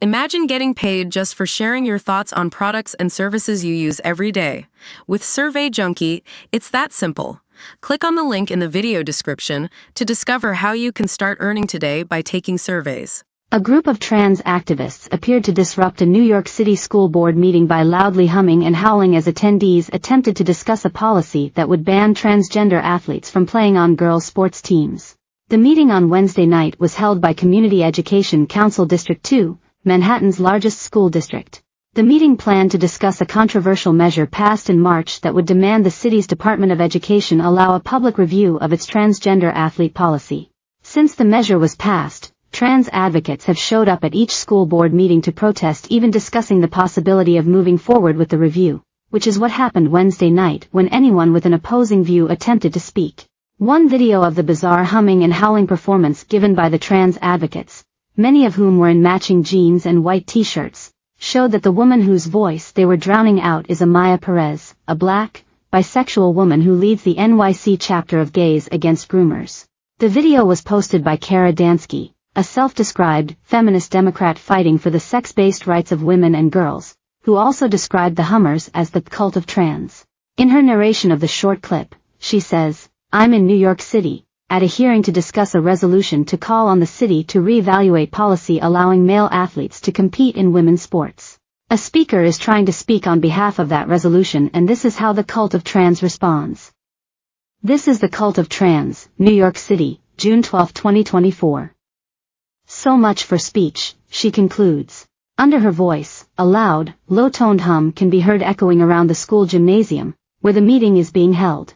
Imagine getting paid just for sharing your thoughts on products and services you use every day. With Survey Junkie, it's that simple. Click on the link in the video description to discover how you can start earning today by taking surveys. A group of trans activists appeared to disrupt a New York City school board meeting by loudly humming and howling as attendees attempted to discuss a policy that would ban transgender athletes from playing on girls' sports teams. The meeting on Wednesday night was held by Community Education Council District 2, Manhattan's largest school district. The meeting planned to discuss a controversial measure passed in March that would demand the city's Department of Education allow a public review of its transgender athlete policy. Since the measure was passed, trans advocates have showed up at each school board meeting to protest, even discussing the possibility of moving forward with the review, which is what happened Wednesday night when anyone with an opposing view attempted to speak. One video of the bizarre humming and howling performance given by the trans advocates, many of whom were in matching jeans and white t-shirts, showed that the woman whose voice they were drowning out is Amaya Perez, a black, bisexual woman who leads the NYC chapter of Gays Against Groomers. The video was posted by Kara Dansky, a self-described feminist Democrat fighting for the sex-based rights of women and girls, who also described the hummers as the cult of trans. In her narration of the short clip, she says, "I'm in New York City, at a hearing to discuss a resolution to call on the city to reevaluate policy allowing male athletes to compete in women's sports. A speaker is trying to speak on behalf of that resolution, and this is how the cult of trans responds." This is the cult of trans, New York City, June 12, 2024. So much for speech, she concludes. Under her voice, a loud, low-toned hum can be heard echoing around the school gymnasium, where the meeting is being held.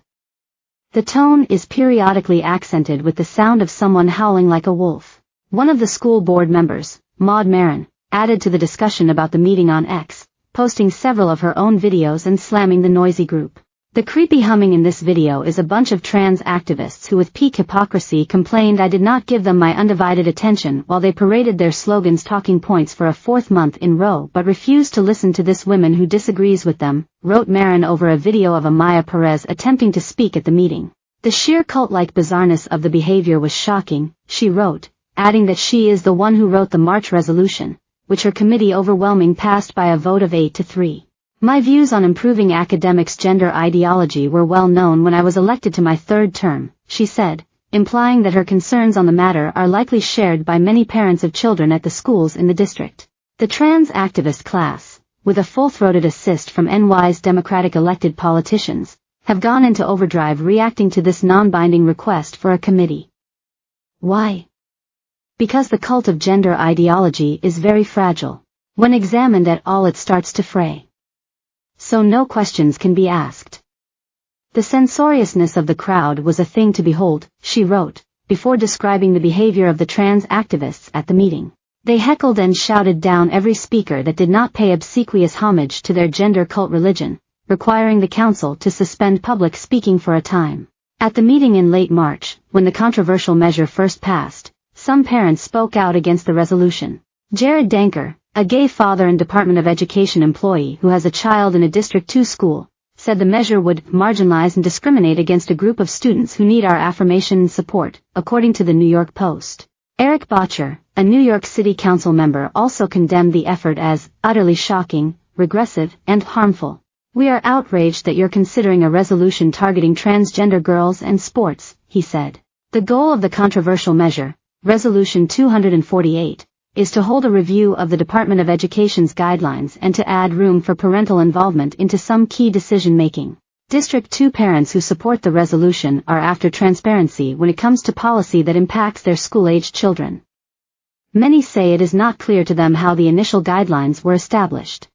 The tone is periodically accented with the sound of someone howling like a wolf. One of the school board members, Maud Marin, added to the discussion about the meeting on X, posting several of her own videos and slamming the noisy group. The creepy humming in this video is a bunch of trans activists who with peak hypocrisy complained I did not give them my undivided attention while they paraded their slogans talking points for a fourth month in row but refused to listen to this woman who disagrees with them, wrote Marin over a video of Amaya Perez attempting to speak at the meeting. The sheer cult-like bizarreness of the behavior was shocking, she wrote, adding that she is the one who wrote the March resolution, which her committee overwhelming passed by a vote of 8-3. My views on improving academics' gender ideology were well known when I was elected to my third term, she said, implying that her concerns on the matter are likely shared by many parents of children at the schools in the district. The trans activist class, with a full-throated assist from NY's Democratic elected politicians, have gone into overdrive reacting to this non-binding request for a committee. Why? Because the cult of gender ideology is very fragile. When examined at all, it starts to fray. So no questions can be asked. The censoriousness of the crowd was a thing to behold, she wrote, before describing the behavior of the trans activists at the meeting. They heckled and shouted down every speaker that did not pay obsequious homage to their gender cult religion, requiring the council to suspend public speaking for a time. At the meeting in late March, when the controversial measure first passed, some parents spoke out against the resolution. Jared Danker, a gay father and Department of Education employee who has a child in a District 2 school, said the measure would marginalize and discriminate against a group of students who need our affirmation and support, according to the New York Post. Eric Bottcher, a New York City Council member, also condemned the effort as utterly shocking, regressive, and harmful. "We are outraged that you're considering a resolution targeting transgender girls and sports," he said. The goal of the controversial measure, Resolution 248, is to hold a review of the Department of Education's guidelines and to add room for parental involvement into some key decision-making. District 2 parents who support the resolution are after transparency when it comes to policy that impacts their school-aged children. Many say it is not clear to them how the initial guidelines were established.